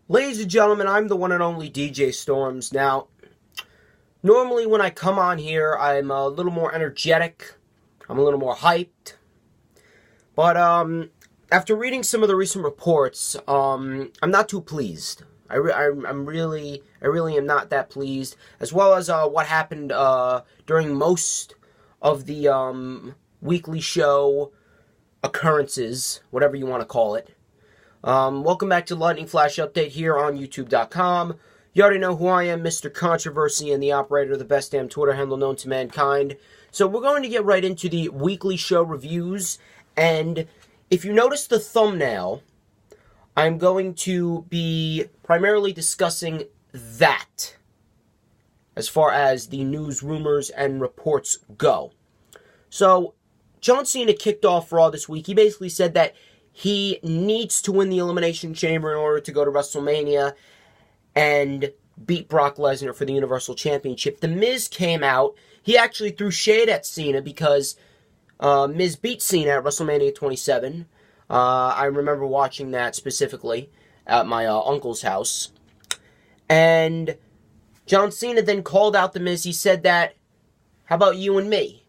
Ladies and gentlemen, I'm the one and only DJ Storms. Now, normally when I come on here, I'm a little more energetic. I'm a little more hyped. But, after reading some of the recent reports, I'm not too pleased. I really am not that pleased. As well as, what happened, during most of the, weekly show occurrences, whatever you want to call it. Welcome back to Lightning Flash Update here on YouTube.com. You already know who I am, Mr. Controversy, and the operator of the best damn Twitter handle known to mankind. So we're going to get right into the weekly show reviews, and if you notice the thumbnail, I'm going to be primarily discussing that as far as the news, rumors, and reports go. So, John Cena kicked off Raw this week. He basically said that he needs to win the Elimination Chamber in order to go to WrestleMania and beat Brock Lesnar for the Universal Championship. The Miz came out. He actually threw shade at Cena because Miz beat Cena at WrestleMania 27. I remember watching that specifically at my uncle's house. And John Cena then called out the Miz. He said that, how about you and me?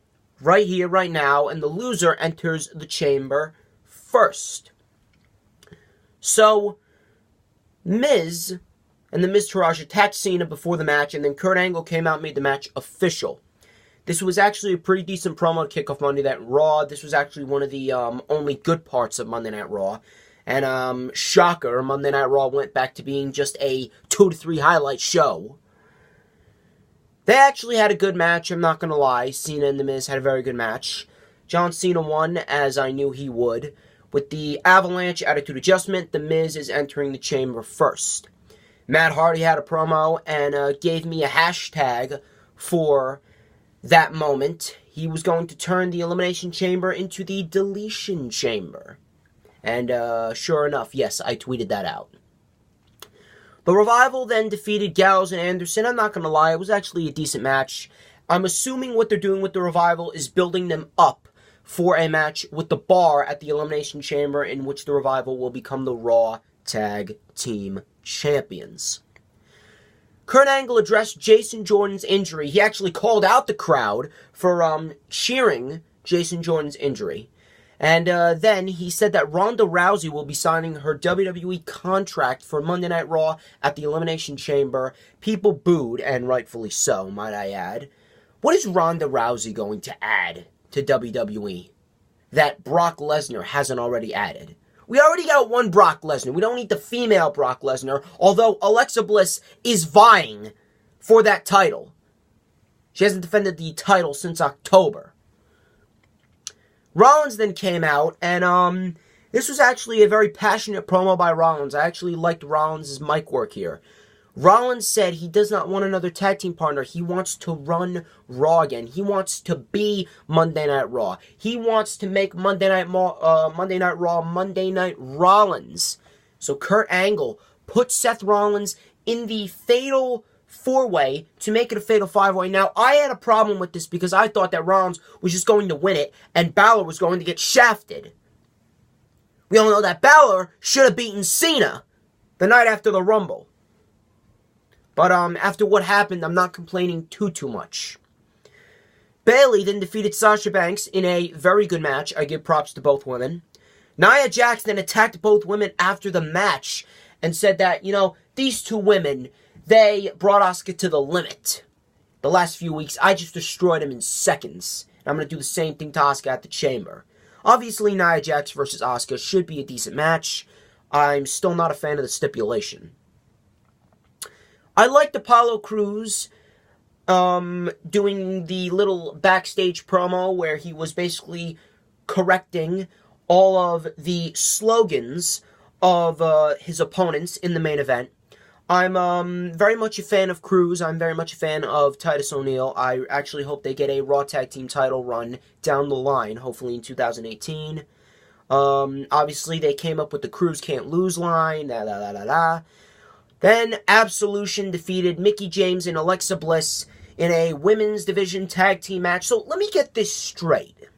Right here, right now, and the loser enters the chamber first. So, Miz and the Miztourage attacked Cena before the match, and then Kurt Angle came out and made the match official. This was actually a pretty decent promo to kick off Monday Night Raw. This was actually one of the only good parts of Monday Night Raw. And, shocker, Monday Night Raw went back to being just a 2 to 3 highlight show. They actually had a good match, I'm not going to lie. Cena and The Miz had a very good match. John Cena won, as I knew he would. With the Avalanche Attitude Adjustment, The Miz is entering the chamber first. Matt Hardy had a promo and gave me a hashtag for that moment. He was going to turn the Elimination Chamber into the Deletion Chamber. And sure enough, yes, I tweeted that out. The Revival then defeated Gallows and Anderson. I'm not going to lie, it was actually a decent match. I'm assuming what they're doing with the Revival is building them up for a match with the Bar at the Elimination Chamber, in which the Revival will become the Raw Tag Team Champions. Kurt Angle addressed Jason Jordan's injury. He actually called out the crowd for cheering Jason Jordan's injury. And then he said that Ronda Rousey will be signing her WWE contract for Monday Night Raw at the Elimination Chamber. People booed, and rightfully so, might I add. What is Ronda Rousey going to add to WWE that Brock Lesnar hasn't already added? We already got one Brock Lesnar. We don't need the female Brock Lesnar, although Alexa Bliss is vying for that title. She hasn't defended the title since October. Rollins then came out, and this was actually a very passionate promo by Rollins. I actually liked Rollins' mic work here. Rollins said he does not want another tag team partner. He wants to run Raw again. He wants to be Monday Night Raw. He wants to make Monday Night Raw Monday Night Rollins. So Kurt Angle put Seth Rollins in the fatal 4-way to make it a fatal 5-way. Now, I had a problem with this because I thought that Rollins was just going to win it and Balor was going to get shafted. We all know that Balor should have beaten Cena the night after the Rumble. But after what happened, I'm not complaining too much. Bayley then defeated Sasha Banks in a very good match. I give props to both women. Nia Jax then attacked both women after the match and said that, these two women, they brought Asuka to the limit. The last few weeks, I just destroyed him in seconds. And I'm going to do the same thing to Asuka at the Chamber. Obviously, Nia Jax versus Asuka should be a decent match. I'm still not a fan of the stipulation. I liked Apollo Crews doing the little backstage promo where he was basically correcting all of the slogans of his opponents in the main event. I'm very much a fan of Crews. I'm very much a fan of Titus O'Neil. I actually hope they get a Raw Tag Team title run down the line, hopefully in 2018. Obviously, they came up with the Crews can't lose line, Then Absolution defeated Mickie James and Alexa Bliss in a women's division tag team match. So let me get this straight.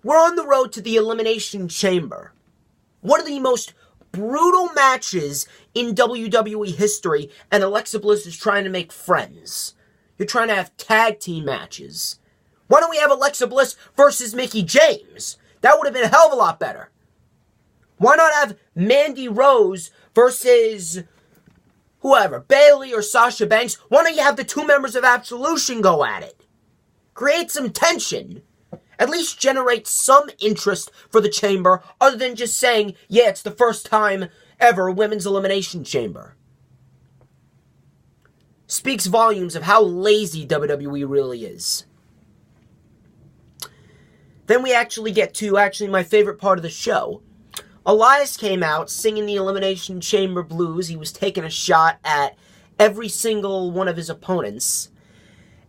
We're on the road to the Elimination Chamber. One of the most brutal matches in WWE history, and Alexa Bliss is trying to make friends. You're trying to have tag team matches. Why don't we have Alexa Bliss versus Mickie James? That would have been a hell of a lot better. Why not have Mandy Rose versus whoever, Bayley or Sasha Banks? Why don't you have the two members of Absolution go at it? Create some tension. At least generate some interest for the Chamber, other than just saying, yeah, it's the first time ever Women's Elimination Chamber. Speaks volumes of how lazy WWE really is. Then we actually get to, my favorite part of the show. Elias came out singing the Elimination Chamber blues. He was taking a shot at every single one of his opponents.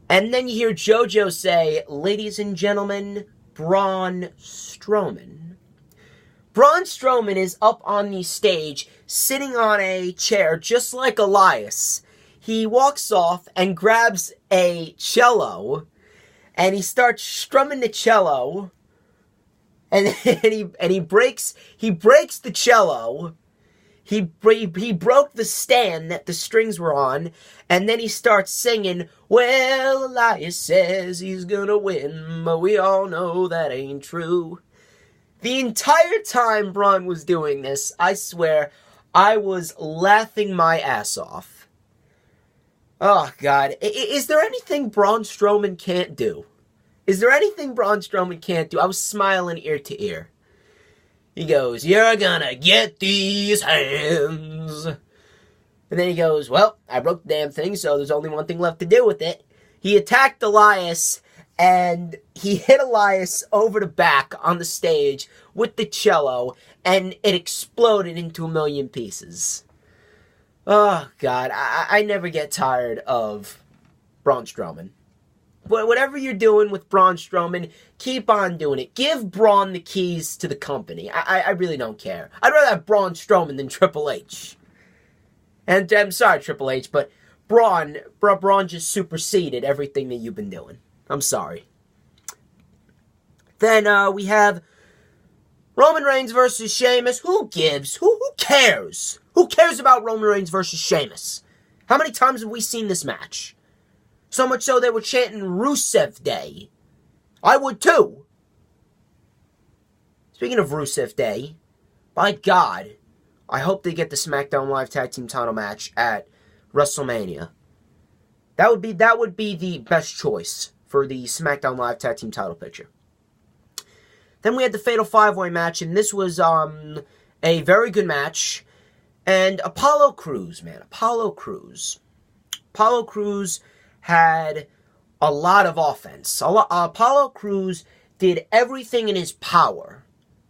And then you hear JoJo say, ladies and gentlemen, Braun Strowman. Braun Strowman is up on the stage, sitting on a chair just like Elias. He walks off and grabs a cello, and he starts strumming the cello. And he breaks the cello. He broke the stand that the strings were on, and then he starts singing, well, Elias says he's gonna win, but we all know that ain't true. The entire time Braun was doing this, I swear, I was laughing my ass off. Oh, God. Is there anything Braun Strowman can't do? Is there anything Braun Strowman can't do? I was smiling ear to ear. He goes, you're gonna get these hands. And then he goes, well, I broke the damn thing, so there's only one thing left to do with it. He attacked Elias, and he hit Elias over the back on the stage with the cello, and it exploded into a million pieces. Oh, God, I never get tired of Braun Strowman. Whatever you're doing with Braun Strowman, keep on doing it. Give Braun the keys to the company. I really don't care. I'd rather have Braun Strowman than Triple H. And I'm sorry, Triple H, but Braun just superseded everything that you've been doing. I'm sorry. Then we have Roman Reigns versus Sheamus. Who gives? Who cares? Who cares about Roman Reigns versus Sheamus? How many times have we seen this match? So much so they were chanting Rusev Day. I would too. Speaking of Rusev Day, by God, I hope they get the SmackDown Live Tag Team title match at WrestleMania. That would be the best choice for the SmackDown Live Tag Team title picture. Then we had the Fatal 5-Way match, and this was a very good match. And Apollo Crews, man. Apollo Crews had a lot of offense. Apollo Crews did everything in his power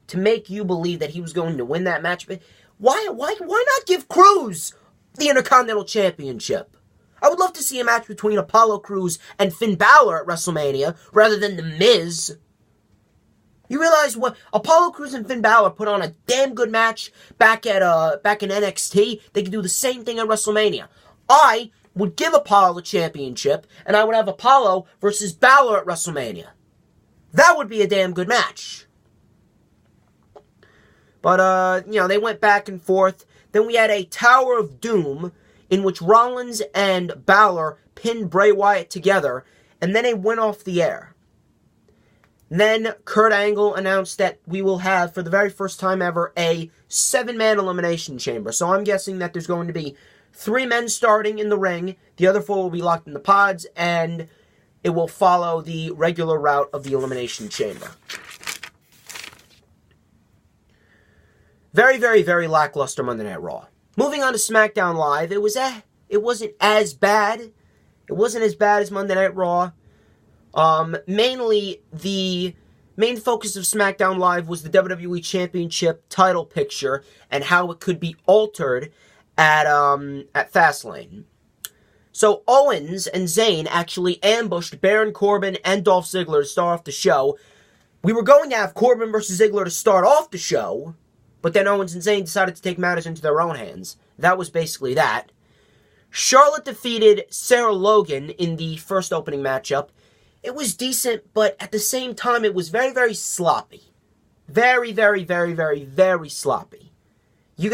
to make you believe that he was going to win that match. But why not give Crews the Intercontinental Championship? I would love to see a match between Apollo Crews and Finn Balor at WrestleMania rather than The Miz. You realize what Apollo Crews and Finn Balor put on a damn good match back in NXT? They could do the same thing at WrestleMania. I would give Apollo the championship, and I would have Apollo versus Balor at WrestleMania. That would be a damn good match. But, they went back and forth. Then we had a Tower of Doom, in which Rollins and Balor pinned Bray Wyatt together, and then they went off the air. Then Kurt Angle announced that we will have, for the very first time ever, a 7-man elimination chamber. So I'm guessing that there's going to be 3 men starting in the ring, the other 4 will be locked in the pods, and it will follow the regular route of the Elimination Chamber. Very, very, very lackluster Monday Night Raw. Moving on to SmackDown Live, it wasn't as bad. It wasn't as bad as Monday Night Raw. Mainly, the main focus of SmackDown Live was the WWE Championship title picture and how it could be altered at Fastlane. So Owens and Zayn actually ambushed Baron Corbin and Dolph Ziggler to start off the show. We were going to have Corbin versus Ziggler to start off the show, but then Owens and Zayn decided to take matters into their own hands. That was basically that. Charlotte defeated Sarah Logan in the first opening matchup. It was decent, but at the same time, it was very, very sloppy. Very, very, very, very, very sloppy. You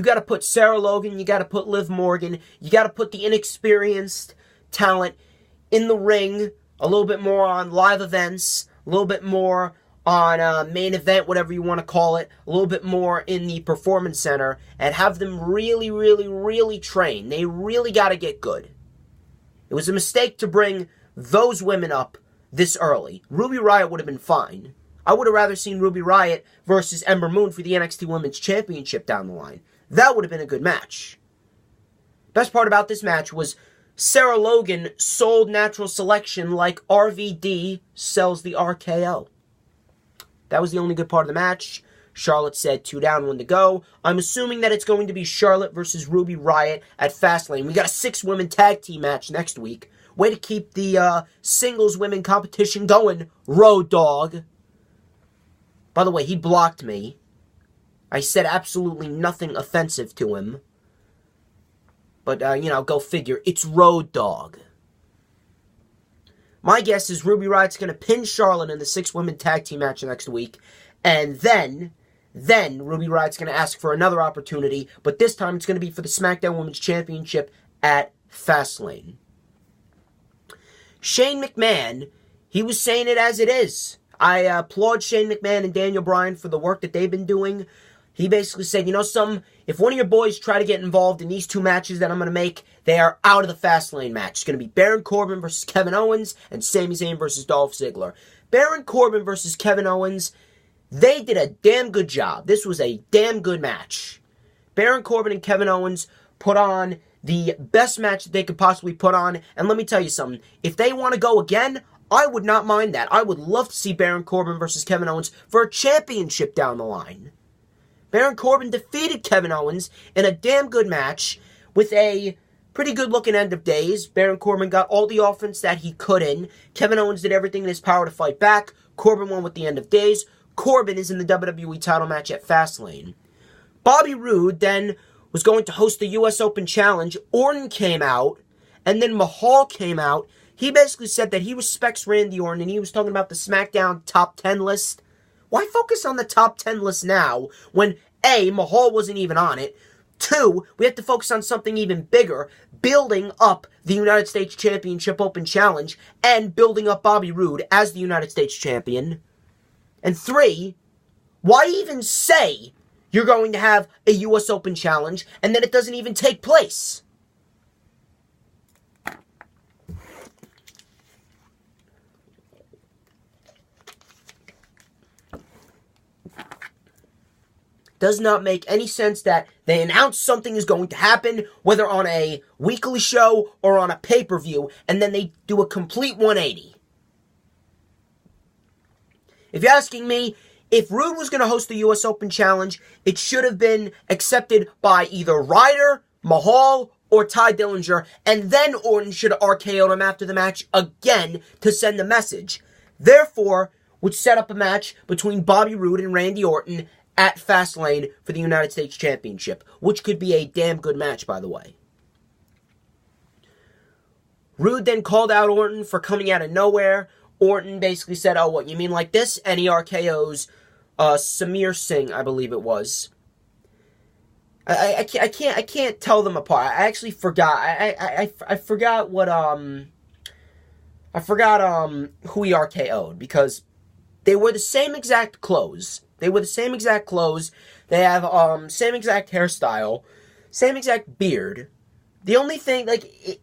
gotta put Sarah Logan, you gotta put Liv Morgan, you gotta put the inexperienced talent in the ring, a little bit more on live events, a little bit more on main event, whatever you want to call it, a little bit more in the performance center, and have them really, really, really train. They really got to get good. It was a mistake to bring those women up this early. Ruby Riott would have been fine. I would have rather seen Ruby Riott versus Ember Moon for the NXT Women's Championship down the line. That would have been a good match. Best part about this match was Sarah Logan sold natural selection like RVD sells the RKO. That was the only good part of the match. Charlotte said 2 down, 1 to go. I'm assuming that it's going to be Charlotte versus Ruby Riott at Fastlane. We got a 6-women tag team match next week. Way to keep the singles women competition going, Road Dogg. By the way, he blocked me. I said absolutely nothing offensive to him. But, go figure. It's Road Dogg. My guess is Ruby Riott's going to pin Charlotte in the 6-women tag team match next week. And then Ruby Riott's going to ask for another opportunity. But this time it's going to be for the SmackDown Women's Championship at Fastlane. Shane McMahon, he was saying it as it is. I applaud Shane McMahon and Daniel Bryan for the work that they've been doing. He basically said, if one of your boys try to get involved in these 2 matches that I'm going to make, they are out of the Fastlane match. It's going to be Baron Corbin versus Kevin Owens and Sami Zayn versus Dolph Ziggler. Baron Corbin versus Kevin Owens, they did a damn good job. This was a damn good match. Baron Corbin and Kevin Owens put on the best match that they could possibly put on. And let me tell you something. If they want to go again, I would not mind that. I would love to see Baron Corbin versus Kevin Owens for a championship down the line. Baron Corbin defeated Kevin Owens in a damn good match with a pretty good-looking end of days. Baron Corbin got all the offense that he could in. Kevin Owens did everything in his power to fight back. Corbin won with the end of days. Corbin is in the WWE title match at Fastlane. Bobby Roode then was going to host the US Open Challenge. Orton came out, and then Mahal came out. He basically said that he respects Randy Orton, and he was talking about the SmackDown top 10 list. Why focus on the top 10 list now when A, Mahal wasn't even on it, 2, we have to focus on something even bigger, building up the United States Championship Open Challenge and building up Bobby Roode as the United States Champion. And 3, why even say you're going to have a US Open Challenge and then it doesn't even take place? Does not make any sense that they announce something is going to happen, whether on a weekly show or on a pay-per-view, and then they do a complete 180. If you're asking me, if Roode was going to host the US Open Challenge, it should have been accepted by either Ryder, Mahal, or Ty Dillinger, and then Orton should have RKO'd him after the match again to send the message. Therefore, would set up a match between Bobby Roode and Randy Orton at Fastlane for the United States Championship, which could be a damn good match, by the way. Roode then called out Orton for coming out of nowhere. Orton basically said, "Oh, what, you mean like this?" And he RKO's Samir Singh, I believe it was. I can't tell them apart. I actually forgot. I forgot what I forgot who he RKO'd, because they were the same exact clothes. They have same exact hairstyle, same exact beard. The only thing,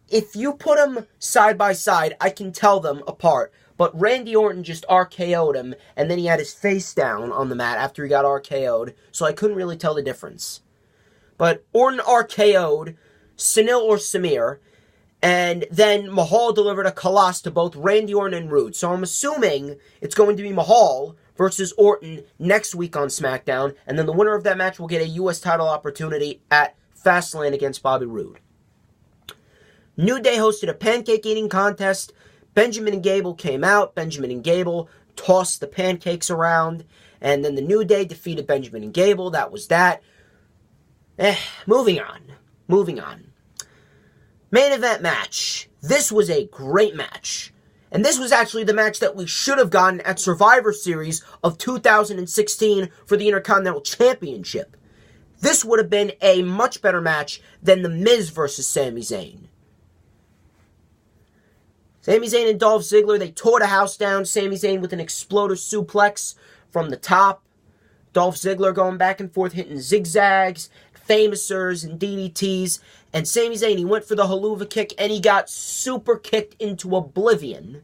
if you put them side by side, I can tell them apart. But Randy Orton just RKO'd him, and then he had his face down on the mat after he got RKO'd, so I couldn't really tell the difference. But Orton RKO'd Sunil or Samir, and then Mahal delivered a Khallas to both Randy Orton and Roode. So I'm assuming it's going to be Mahal versus Orton next week on SmackDown, and then the winner of that match will get a U.S. title opportunity at Fastlane against Bobby Roode. New Day hosted a pancake eating contest. Benjamin and Gable came out. Benjamin and Gable tossed the pancakes around, and then the New Day defeated Benjamin and Gable. That was that. Moving on. Main event match. This was a great match. And this was actually the match that we should have gotten at Survivor Series of 2016 for the Intercontinental Championship. this would have been a much better match than The Miz versus Sami Zayn. Sami Zayn and Dolph Ziggler, they tore the house down. Sami Zayn with an exploder suplex from the top. Dolph Ziggler going back and forth, hitting zigzags, Famousers, and DDTs. And Sami Zayn, he went for the haluva kick, and he got super kicked into oblivion.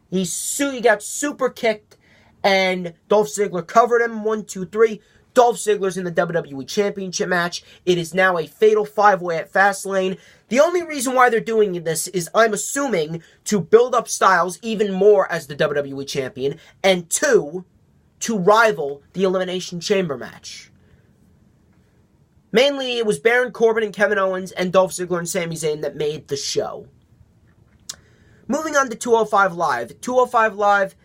He got super kicked, and Dolph Ziggler covered him. 1, 2, 3. Dolph Ziggler's in the WWE Championship match. It is now a fatal 5-way at Fastlane. The only reason why they're doing this is, I'm assuming, to build up Styles even more as the WWE Champion, and 2, to rival the Elimination Chamber match. Mainly, it was Baron Corbin and Kevin Owens and Dolph Ziggler and Sami Zayn that made the show. Moving on to 205 Live. 205 Live,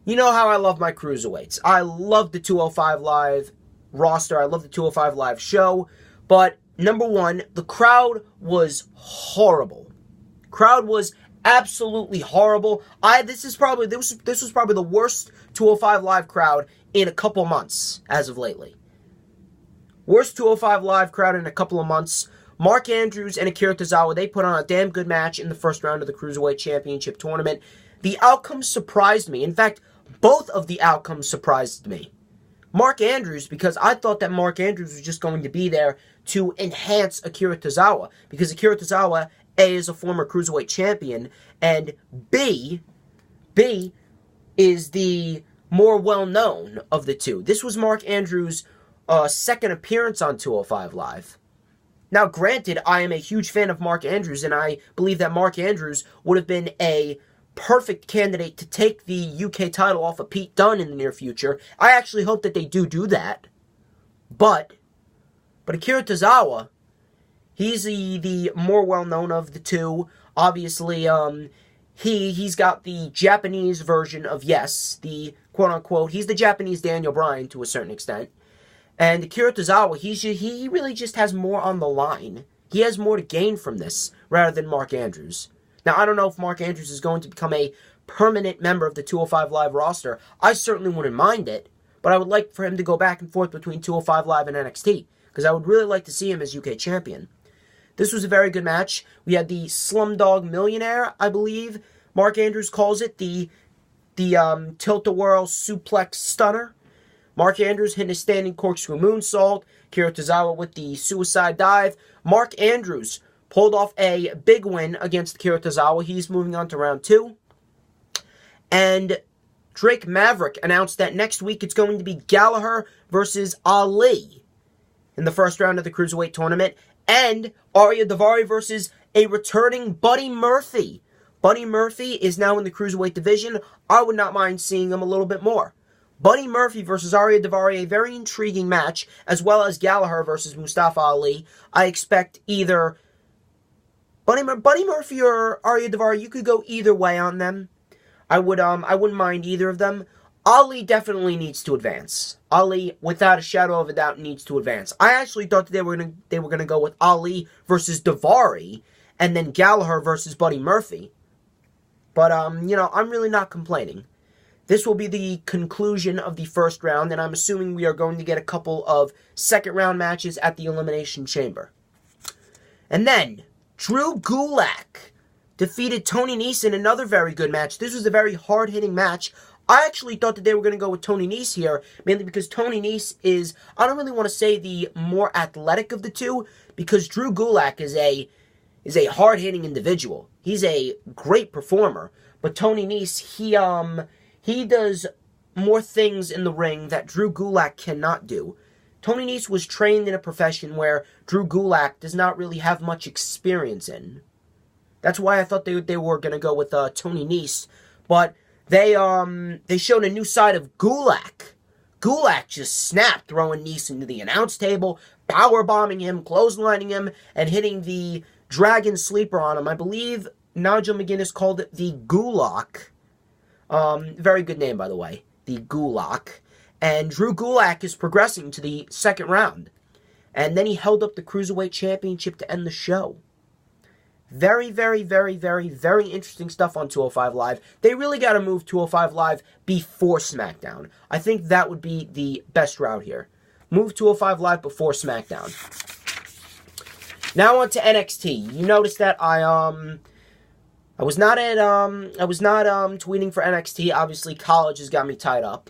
you know how I love my cruiserweights. I love the 205 Live roster. I love the 205 Live show. But, number one, the crowd was horrible. Crowd was absolutely horrible. This was probably the worst 205 Live crowd in a couple months, as of lately. Worst 205 Live crowd in a couple of months. Mark Andrews and Akira Tozawa, they put on a damn good match in the first round of the Cruiserweight Championship Tournament. The outcome surprised me. In fact, both of the outcomes surprised me. Mark Andrews, because I thought that Mark Andrews was just going to be there to enhance Akira Tozawa. Because Akira Tozawa, A, is a former Cruiserweight Champion, and B is the more well-known of the two. This was Mark Andrews' second appearance on 205 Live. Now, granted, I am a huge fan of Mark Andrews, and I believe that Mark Andrews would have been a perfect candidate to take the UK title off of Pete Dunne in the near future. I actually hope that they do that. But Akira Tozawa, he's the more well-known of the two. Obviously, he's got the Japanese version of Yes, the quote-unquote, he's the Japanese Daniel Bryan to a certain extent. And Akira Tozawa, he really just has more on the line. He has more to gain from this, rather than Mark Andrews. Now, I don't know if Mark Andrews is going to become a permanent member of the 205 Live roster. I certainly wouldn't mind it, but I would like for him to go back and forth between 205 Live and NXT, because I would really like to see him as UK champion. This was a very good match. We had the Slumdog Millionaire, I believe Mark Andrews calls it, the Tilt-A-Whirl Suplex Stunner. Mark Andrews hitting a standing corkscrew moonsault. Akira Tozawa with the suicide dive. Mark Andrews pulled off a big win against Akira Tozawa. He's moving on to round 2. And Drake Maverick announced that next week it's going to be Gallagher versus Ali in the first round of the Cruiserweight Tournament. And Arya Daivari versus a returning Buddy Murphy. Buddy Murphy is now in the Cruiserweight division. I would not mind seeing him a little bit more. Buddy Murphy versus Arya Daivari, a very intriguing match, as well as Gallagher versus Mustafa Ali. I expect either Buddy Murphy or Arya Daivari. You could go either way on them. I wouldn't mind either of them. Ali definitely needs to advance. Ali, without a shadow of a doubt, needs to advance. I actually thought that they were gonna go with Ali versus Daivari, and then Gallagher versus Buddy Murphy. But I'm really not complaining. This will be the conclusion of the first round, and I'm assuming we are going to get a couple of second-round matches at the Elimination Chamber. And then, Drew Gulak defeated Tony Nese in another very good match. This was a very hard-hitting match. I actually thought that they were going to go with Tony Nese here, mainly because Tony Nese is, I don't really want to say the more athletic of the two, because Drew Gulak is a hard-hitting individual. He's a great performer, but Tony Nese, he does more things in the ring that Drew Gulak cannot do. Tony Nese was trained in a profession where Drew Gulak does not really have much experience in. That's why I thought they were going to go with Tony Nese. But they showed a new side of Gulak. Gulak just snapped, throwing Nese into the announce table, powerbombing him, clotheslining him, and hitting the Dragon Sleeper on him. I believe Nigel McGuinness called it the Gulak. Very good name, by the way. The Gulak. And Drew Gulak is progressing to the second round. And then he held up the Cruiserweight Championship to end the show. Very, very, very, very, very interesting stuff on 205 Live. They really got to move 205 Live before SmackDown. I think that would be the best route here. Move 205 Live before SmackDown. Now on to NXT. You notice that I was not tweeting for NXT. Obviously, college has got me tied up.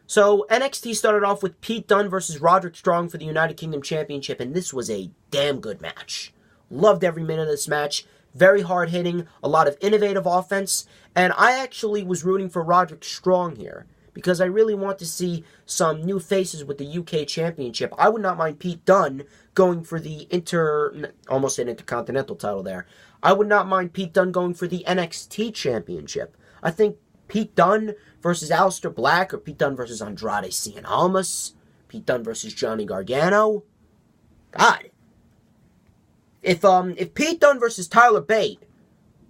So NXT started off with Pete Dunne versus Roderick Strong for the United Kingdom Championship, and this was a damn good match. Loved every minute of this match. Very hard-hitting, a lot of innovative offense, and I actually was rooting for Roderick Strong here because I really want to see some new faces with the UK Championship. I would not mind Pete Dunne going for the almost an Intercontinental title there. I would not mind Pete Dunne going for the NXT Championship. I think Pete Dunne versus Aleister Black, or Pete Dunne versus Andrade Cien Almas, Pete Dunne versus Johnny Gargano. God. If Pete Dunne versus Tyler Bate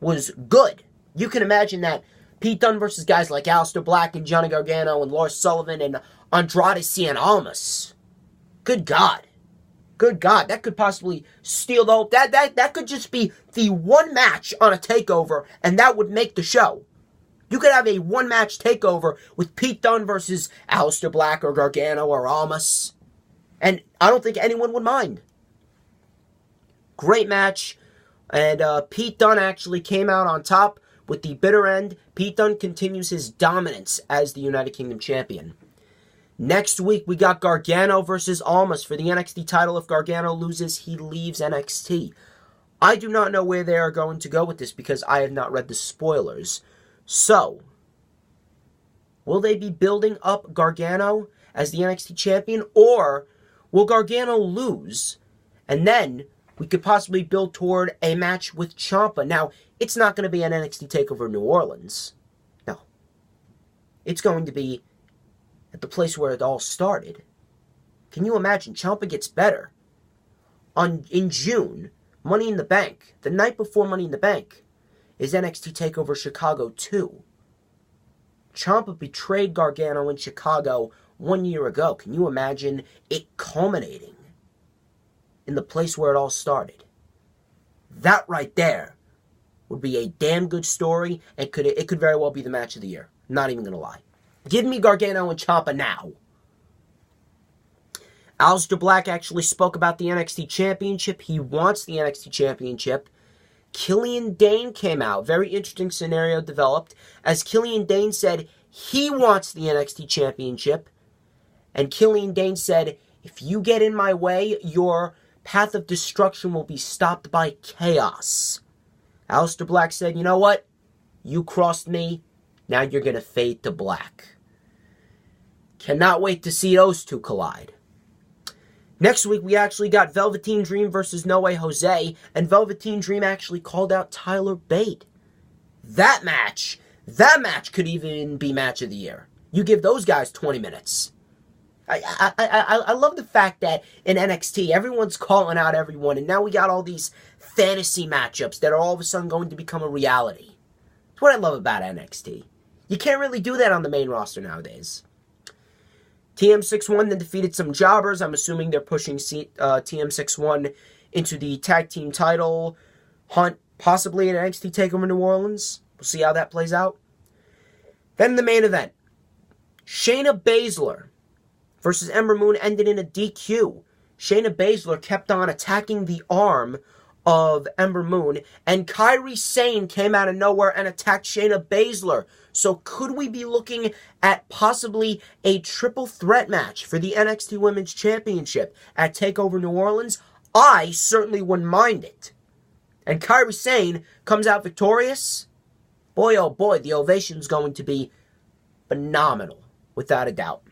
was good, you can imagine that Pete Dunne versus guys like Aleister Black and Johnny Gargano and Lars Sullivan and Andrade Cien Almas. Good God. Good God. That could possibly steal the whole... That could just be the one match on a takeover, and that would make the show. You could have a one-match takeover with Pete Dunne versus Aleister Black or Gargano or Almas, and I don't think anyone would mind. Great match, and Pete Dunne actually came out on top with the bitter end. Pete Dunne continues his dominance as the United Kingdom Champion. Next week, we got Gargano versus Almas for the NXT title. If Gargano loses, he leaves NXT. I do not know where they are going to go with this because I have not read the spoilers. So, will they be building up Gargano as the NXT champion, or will Gargano lose, and then we could possibly build toward a match with Ciampa? Now, it's not going to be an NXT TakeOver New Orleans. No. It's going to be at the place where it all started. Can you imagine? Ciampa gets better. In June, Money in the Bank, the night before Money in the Bank, is NXT TakeOver Chicago 2. Ciampa betrayed Gargano in Chicago 1 year ago. Can you imagine it culminating in the place where it all started? That right there would be a damn good story, and it could very well be the match of the year. Not even going to lie. Give me Gargano and Ciampa now. Aleister Black actually spoke about the NXT Championship. He wants the NXT Championship. Killian Dane came out. Very interesting scenario developed, as Killian Dane said he wants the NXT Championship. And Killian Dane said, if you get in my way, your path of destruction will be stopped by chaos. Aleister Black said, you know what? You crossed me. Now you're going to fade to black. Cannot wait to see those two collide. Next week, we actually got Velveteen Dream versus No Way Jose, and Velveteen Dream actually called out Tyler Bate. That match could even be match of the year. You give those guys 20 minutes. I love the fact that in NXT, everyone's calling out everyone, and now we got all these fantasy matchups that are all of a sudden going to become a reality. That's what I love about NXT. You can't really do that on the main roster nowadays. TM61 then defeated some jobbers. I'm assuming they're pushing TM61 into the tag team title hunt, possibly in NXT TakeOver New Orleans. We'll see how that plays out. Then the main event. Shayna Baszler versus Ember Moon ended in a DQ. Shayna Baszler kept on attacking the arm of Ember Moon, and Kairi Sane came out of nowhere and attacked Shayna Baszler. So could we be looking at possibly a triple threat match for the NXT Women's Championship at TakeOver New Orleans? I certainly wouldn't mind it. And Kairi Sane comes out victorious. Boy, oh boy, the ovation's going to be phenomenal, without a doubt.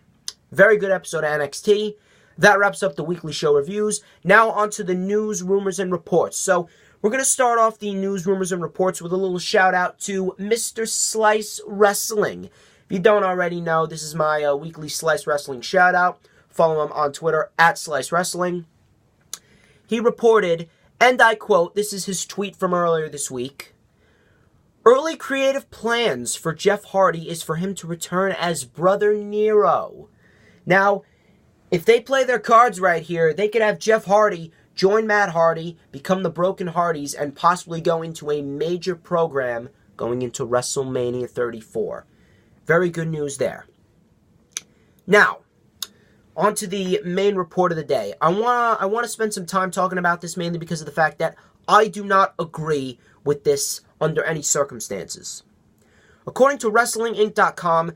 Very good episode of NXT. That wraps up the weekly show reviews. Now on to the news, rumors, and reports. So we're going to start off the news, rumors, and reports with a little shout out to Mr. Slice Wrestling. If you don't already know, this is my weekly Slice Wrestling shout out. Follow him on Twitter at Slice Wrestling. He reported, and I quote, this is his tweet from earlier this week, "Early creative plans for Jeff Hardy is for him to return as Brother Nero." Now, if they play their cards right here, they could have Jeff Hardy join Matt Hardy, become the Broken Hardys, and possibly go into a major program going into WrestleMania 34. Very good news there. Now, on to the main report of the day. I want to spend some time talking about this mainly because of the fact that I do not agree with this under any circumstances. According to WrestlingInc.com,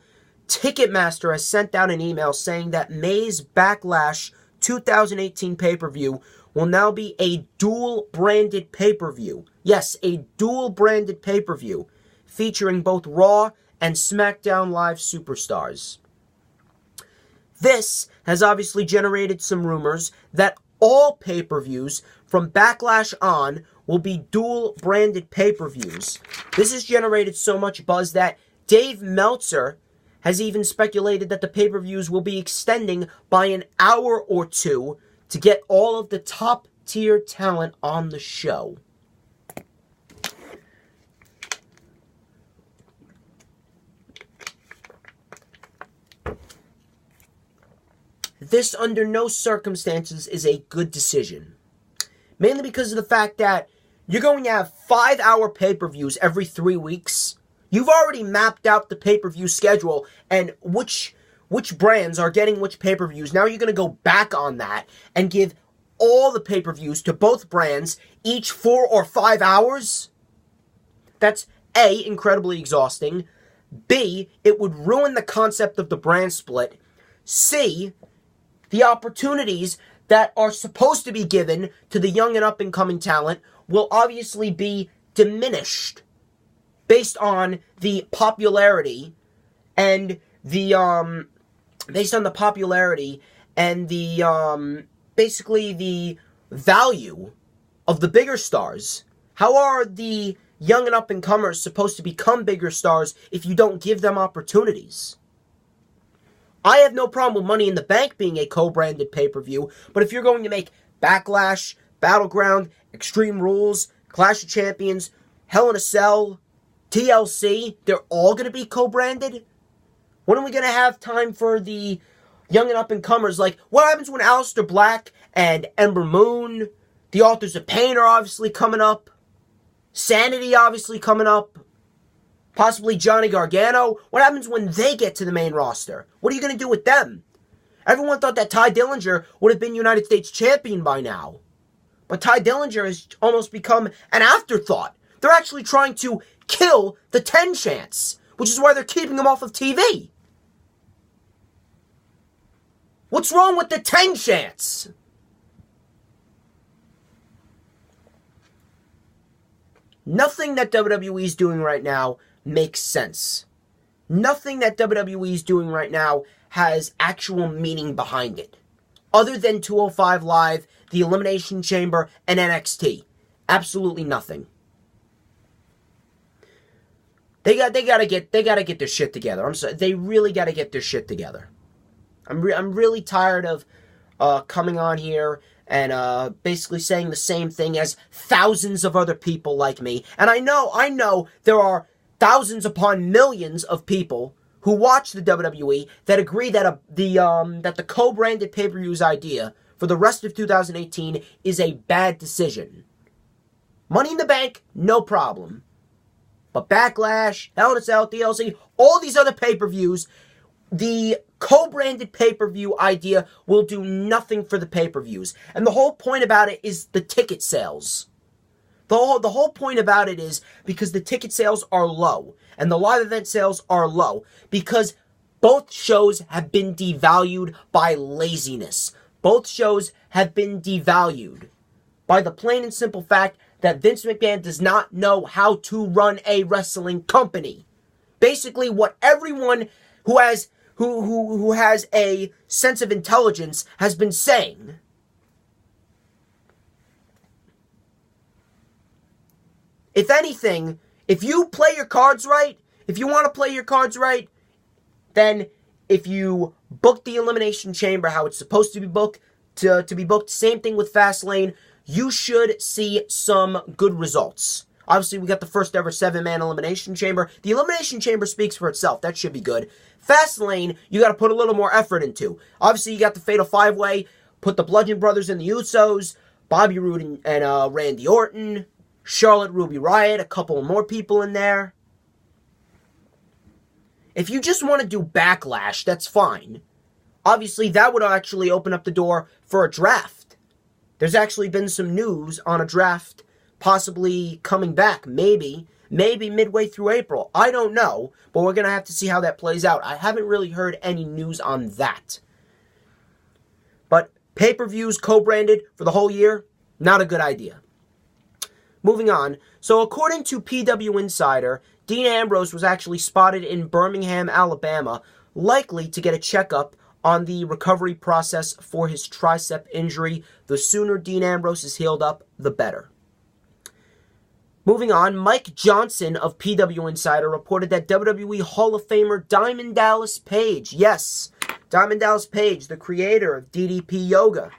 Ticketmaster has sent out an email saying that May's BackLash 2018 pay-per-view will now be a dual-branded pay-per-view. Yes, a dual-branded pay-per-view featuring both Raw and SmackDown Live superstars. This has obviously generated some rumors that all pay-per-views from BackLash on will be dual-branded pay-per-views. This has generated so much buzz that Dave Meltzer has even speculated that the pay-per-views will be extending by an hour or two to get all of the top-tier talent on the show. This, under no circumstances, is a good decision. Mainly because of the fact that you're going to have 5-hour pay-per-views every 3 weeks. You've already mapped out the pay-per-view schedule and which brands are getting which pay-per-views. Now you're going to go back on that and give all the pay-per-views to both brands, each 4 or 5 hours? That's A, incredibly exhausting. B, it would ruin the concept of the brand split. C, the opportunities that are supposed to be given to the young and up-and-coming talent will obviously be diminished based on the popularity and the basically the value of the bigger stars. How are the young and up-and-comers supposed to become bigger stars if you don't give them opportunities? I have no problem with Money in the Bank being a co-branded pay-per-view, but if you're going to make BackLash, Battleground, Extreme Rules, Clash of Champions, Hell in a Cell, TLC, they're all going to be co-branded? When are we going to have time for the young and up-and-comers? Like, what happens when Aleister Black and Ember Moon, the Authors of Pain are obviously coming up, Sanity obviously coming up, possibly Johnny Gargano? What happens when they get to the main roster? What are you going to do with them? Everyone thought that Ty Dillinger would have been United States champion by now. But Ty Dillinger has almost become an afterthought. They're actually trying to kill the 10 chance, which is why they're keeping him off of TV. What's wrong with the 10 chance? Nothing that WWE is doing right now makes sense. Nothing that WWE is doing right now has actual meaning behind it. Other than 205 Live, the Elimination Chamber, and NXT. Absolutely nothing. They gotta get their shit together. I'm sorry, they really gotta get their shit together. I'm really tired of coming on here and basically saying the same thing as thousands of other people like me. And I know there are thousands upon millions of people who watch the WWE that agree that the co-branded pay-per-views idea for the rest of 2018 is a bad decision. Money in the Bank, no problem. But BackLash, Hell in a Cell, TLC, all these other pay-per-views, the co-branded pay-per-view idea will do nothing for the pay-per-views. And the whole point about it is the ticket sales. The whole point about it is because the ticket sales are low and the live event sales are low because both shows have been devalued by laziness. Both shows have been devalued by the plain and simple fact that Vince McMahon does not know how to run a wrestling company. Basically, what everyone who has a sense of intelligence has been saying. If anything, if you play your cards right, if you want to play your cards right, then if you book the Elimination Chamber how it's supposed to be booked, to be booked, same thing with Fastlane, you should see some good results. Obviously, we got the first ever 7-man Elimination Chamber. The Elimination Chamber speaks for itself. That should be good. Fastlane, you got to put a little more effort into. Obviously, you got the Fatal 5-Way, put the Bludgeon Brothers and the Usos, Bobby Roode and Randy Orton, Charlotte, Ruby Riott, a couple more people in there. If you just want to do BackLash, that's fine. obviously that would actually open up the door for a draft. There's actually been some news on a draft possibly coming back, maybe midway through April. I don't know, but we're going to have to see how that plays out. I haven't really heard any news on that. But pay-per-views co-branded for the whole year, not a good idea. Moving on. So according to PW Insider, Dean Ambrose was actually spotted in Birmingham, Alabama, likely to get a checkup on the recovery process for his tricep injury. The sooner Dean Ambrose is healed up, the better. Moving on, Mike Johnson of PW Insider reported that WWE Hall of Famer Diamond Dallas Page, yes, Diamond Dallas Page, the creator of DDP Yoga,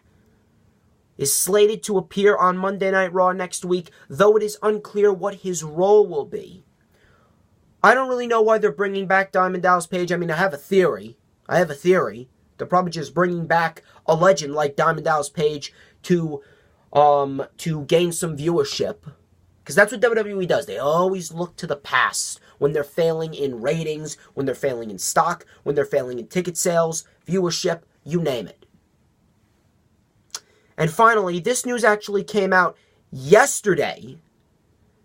is slated to appear on Monday Night Raw next week, though it is unclear what his role will be. I don't really know why they're bringing back Diamond Dallas Page. I mean, I have a theory. They're probably just bringing back a legend like Diamond Dallas Page to gain some viewership. Because that's what WWE does. They always look to the past when they're failing in ratings, when they're failing in stock, when they're failing in ticket sales, viewership, you name it. And finally, this news actually came out yesterday.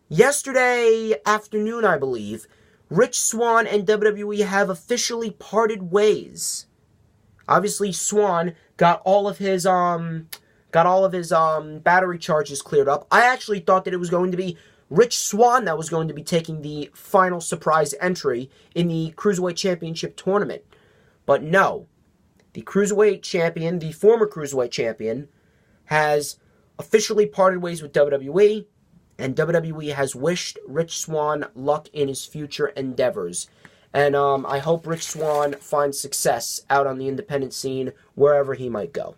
Yesterday afternoon, I believe. Rich Swann and WWE have officially parted ways. Obviously, Swann got all of his battery charges cleared up. I actually thought that it was going to be Rich Swann that was going to be taking the final surprise entry in the Cruiserweight Championship tournament. But no. The Cruiserweight Champion, the former Cruiserweight Champion, has officially parted ways with WWE, and WWE has wished Rich Swann luck in his future endeavors. And I hope Rich Swann finds success out on the independent scene, wherever he might go.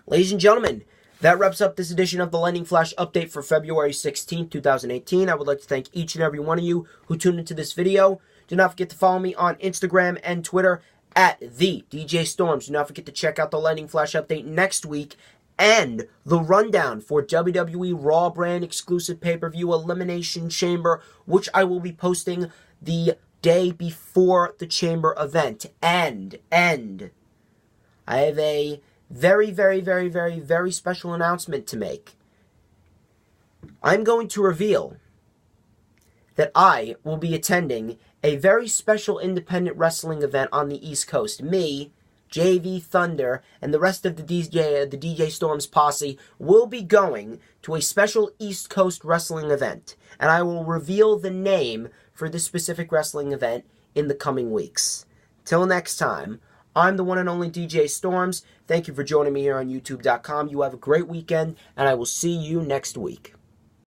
Ladies and gentlemen, that wraps up this edition of the Lightning Flash update for February 16th, 2018. I would like to thank each and every one of you who tuned into this video. Do not forget to follow me on Instagram and Twitter at the DJ Storms. Do not forget to check out the Lightning Flash update next week and the rundown for WWE Raw brand exclusive pay-per-view Elimination Chamber, which I will be posting the day before the Chamber event. And I have a very special announcement to make. I'm going to reveal that I will be attending a very special independent wrestling event on the East Coast. Me, JV Thunder, and the rest of the DJ Storms posse will be going to a special East Coast wrestling event, and I will reveal the name for this specific wrestling event in the coming weeks. Till next time, I'm the one and only DJ Storms. Thank you for joining me here on YouTube.com. You have a great weekend, and I will see you next week.